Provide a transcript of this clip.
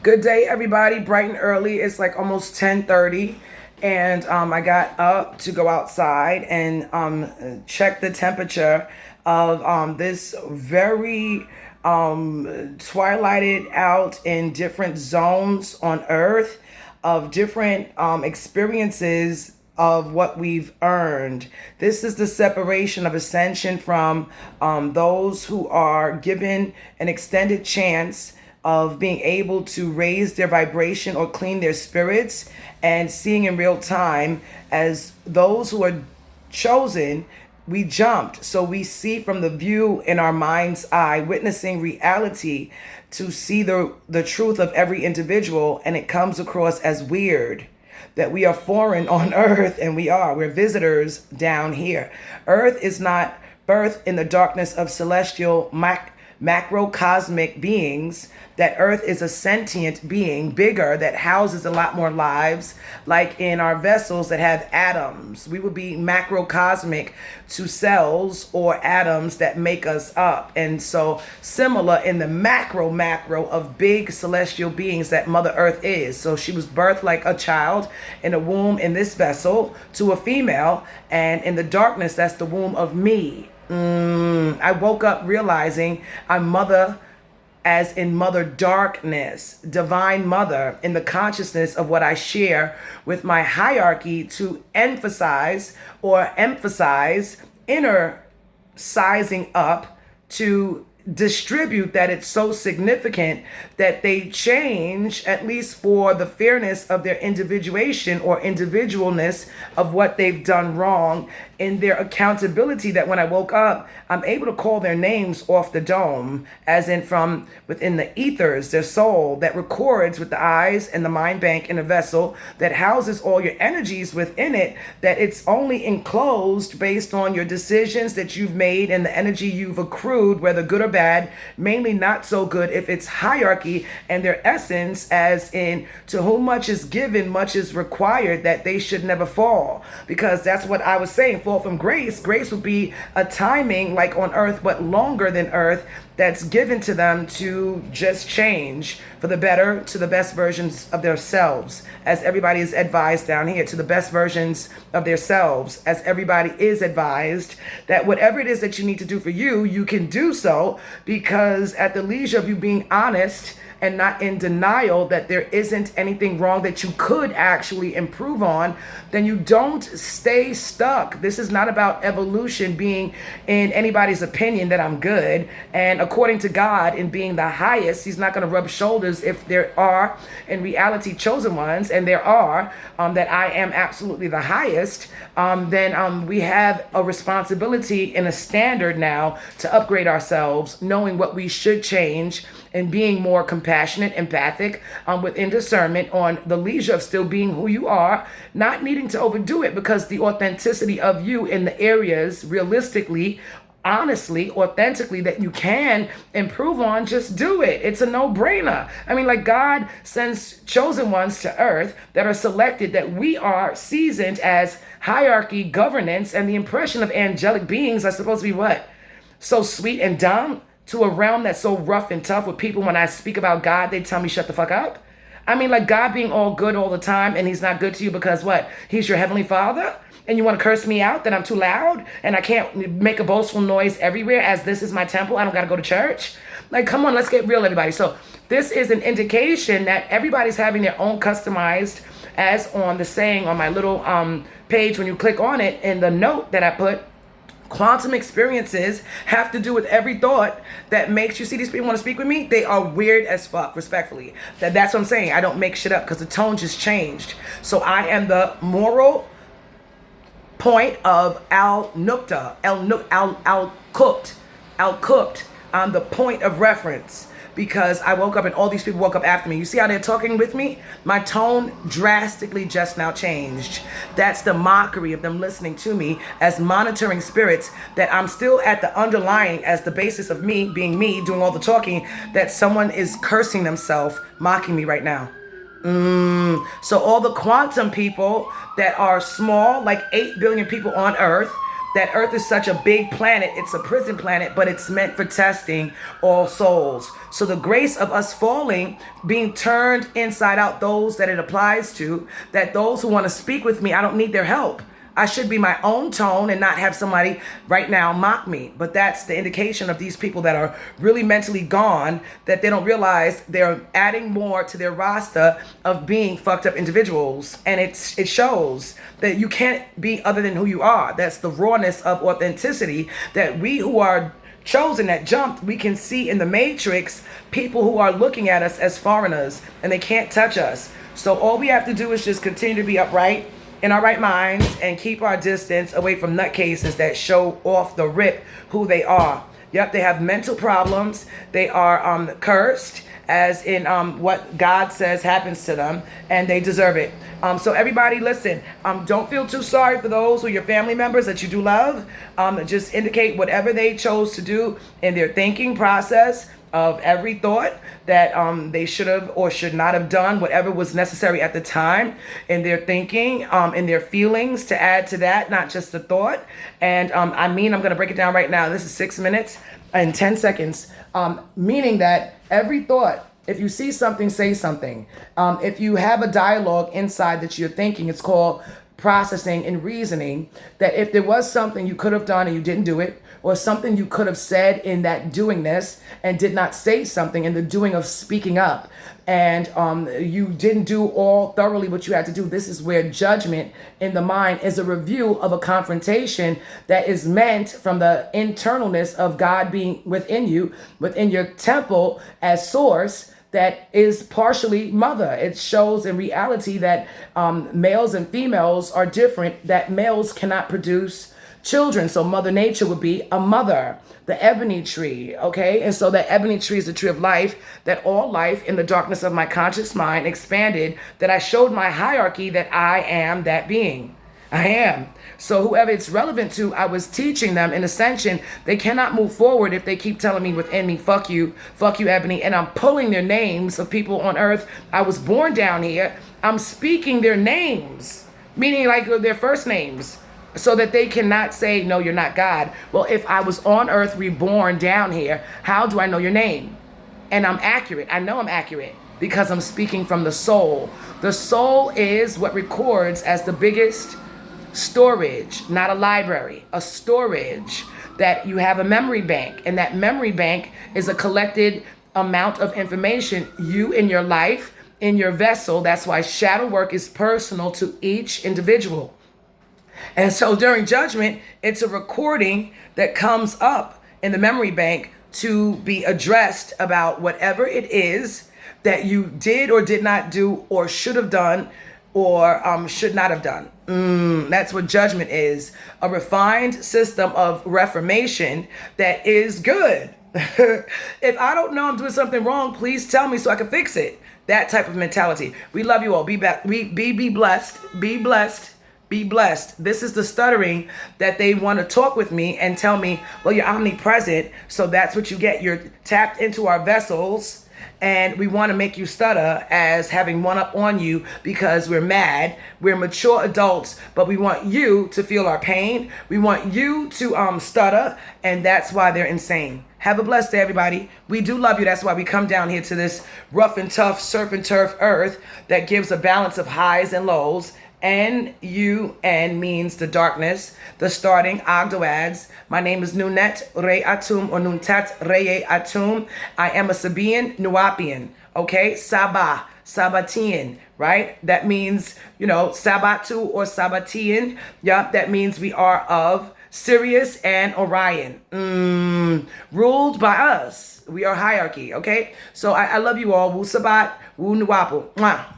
Good day, everybody. Bright and early. It's like almost 10:30, and I got up to go outside and check the temperature of this very twilighted out in different zones on Earth of different experiences of what we've earned. This is the separation of ascension from those who are given an extended chance of being able to raise their vibration or clean their spirits, and seeing in real time as those who are chosen. We jumped, so we see from the view in our mind's eye, witnessing reality to see the truth of every individual, and it comes across as weird that we are foreign on earth, and we're visitors down here. Earth is not birth in the darkness of celestial macrocosmic beings. That earth is a sentient being, bigger, that houses a lot more lives, like in our vessels that have atoms. We would be macrocosmic to cells or atoms that make us up. And so similar in the macro of big celestial beings that Mother Earth is. So she was birthed like a child in a womb in this vessel to a female, and in the darkness, that's the womb of me. I woke up realizing I'm mother, as in mother darkness, divine mother, in the consciousness of what I share with my hierarchy to emphasize inner sizing up, to distribute that it's so significant that they change, at least for the fairness of their individuation or individualness of what they've done wrong, in their accountability, that when I woke up, I'm able to call their names off the dome, as in from within the ethers, their soul that records with the eyes and the mind bank in a vessel that houses all your energies within it, that it's only enclosed based on your decisions that you've made and the energy you've accrued, whether good or bad, mainly not so good if it's hierarchy, and their essence, as in to whom much is given, much is required, that they should never fall. Because that's what I was saying, fall from grace. Grace would be a timing like on earth, but longer than earth, that's given to them to just change for the better, to the best versions of themselves, as everybody is advised down here, to the best versions of themselves, as everybody is advised that whatever it is that you need to do for you, you can do so, because at the leisure of you being honest and not in denial that there isn't anything wrong that you could actually improve on, then you don't stay stuck. This is not about evolution being in anybody's opinion that I'm good. And according to God, in being the highest, he's not going to rub shoulders if there are in reality chosen ones, and there are, that I am absolutely the highest. Then we have a responsibility and a standard now to upgrade ourselves, knowing what we should change, and being more compassionate, empathic, within discernment, on the leisure of still being who you are, not needing to overdo it, because the authenticity of you in the areas, realistically, honestly, authentically, that you can improve on, just do it. It's a no-brainer. I mean, like, God sends chosen ones to earth that are selected, that we are seasoned as hierarchy, governance, and the impression of angelic beings are supposed to be what? So sweet and dumb, to a realm that's so rough and tough with people. When I speak about God, they tell me shut the fuck up. I mean, like, God being all good all the time, and he's not good to you because what? He's your heavenly father? And you want to curse me out that I'm too loud and I can't make a boastful noise everywhere, as this is my temple, I don't got to go to church? Like, come on, let's get real, everybody. So this is an indication that everybody's having their own customized, as on the saying on my little page, when you click on it, in the note that I put, quantum experiences have to do with every thought that makes you see these people want to speak with me. They are weird as fuck, respectfully. That's what I'm saying. I don't make shit up, because the tone just changed. So I am the moral point of cooked. I'm the point of reference, because I woke up and all these people woke up after me. You see how they're talking with me? My tone drastically just now changed. That's the mockery of them listening to me as monitoring spirits, that I'm still at the underlying, as the basis of me being me, doing all the talking, that someone is cursing themselves, mocking me right now. So all the quantum people that are small, like 8 billion people on earth, that Earth is such a big planet. It's a prison planet, but it's meant for testing all souls. So the grace of us falling, being turned inside out, those that it applies to, that those who want to speak with me, I don't need their help. I should be my own tone and not have somebody right now mock me. But that's the indication of these people that are really mentally gone, that they don't realize they're adding more to their roster of being fucked up individuals. And it shows that you can't be other than who you are. That's the rawness of authenticity that we who are chosen, that jumped, we can see in the matrix people who are looking at us as foreigners and they can't touch us. So all we have to do is just continue to be upright in our right minds and keep our distance away from nutcases that show off the rip who they are. Yep, they have mental problems. They are cursed, as in what God says happens to them, and they deserve it. So everybody, listen, don't feel too sorry for those who are your family members that you do love. Just indicate whatever they chose to do in their thinking process of every thought that they should have or should not have done, whatever was necessary at the time in their thinking, in their feelings, to add to that, not just the thought. And I'm going to break it down right now. This is 6 minutes and 10 seconds, meaning that every thought, if you see something, say something. If you have a dialogue inside that you're thinking, it's called processing and reasoning, that if there was something you could have done and you didn't do it, or something you could have said in that doingness and did not say something in the doing of speaking up, and you didn't do all thoroughly what you had to do, this is where judgment in the mind is a review of a confrontation that is meant from the internalness of God being within you, within your temple as source, that is partially mother. It shows in reality that males and females are different, that males cannot produce children. So Mother Nature would be a mother, the ebony tree, okay? And so that ebony tree is the tree of life, that all life in the darkness of my conscious mind expanded, that I showed my hierarchy that I am that being. I am. So whoever it's relevant to, I was teaching them in ascension. They cannot move forward if they keep telling me within me, fuck you, Ebony. And I'm pulling their names of people on earth. I was born down here. I'm speaking their names, meaning like their first names, so that they cannot say, no, you're not God. Well, if I was on earth, reborn down here, how do I know your name? And I'm accurate. I know I'm accurate because I'm speaking from the soul. The soul is what records as the biggest storage, not a library, a storage, that you have a memory bank. And that memory bank is a collected amount of information, you in your life, in your vessel. That's why shadow work is personal to each individual. And so during judgment, it's a recording that comes up in the memory bank to be addressed about whatever it is that you did or did not do, or should have done, or should not have done. That's what judgment is. A refined system of reformation that is good. If I don't know I'm doing something wrong, please tell me so I can fix it. That type of mentality. We love you all. Be back. Be blessed. Be blessed. Be blessed. This is the stuttering that they want to talk with me and tell me, well, you're omnipresent, so that's what you get. You're tapped into our vessels, and we want to make you stutter as having one up on you because we're mad. We're mature adults, but we want you to feel our pain. We want you to stutter, and that's why they're insane. Have a blessed day, everybody. We do love you. That's why we come down here to this rough and tough surf and turf earth that gives a balance of highs and lows. N-U-N means the darkness, the starting Agdoads. My name is Nunet Re Atum, or Nuntat Reye Atum. I am a Sabaean Nuapian, okay? Sabah, Sabbatian, right? That means, Sabatu or Sabbatian. Yup, that means we are of Sirius and Orion. Ruled by us. We are hierarchy, okay? So I love you all. Wu Sabat, Wu Nuapu. Mwah.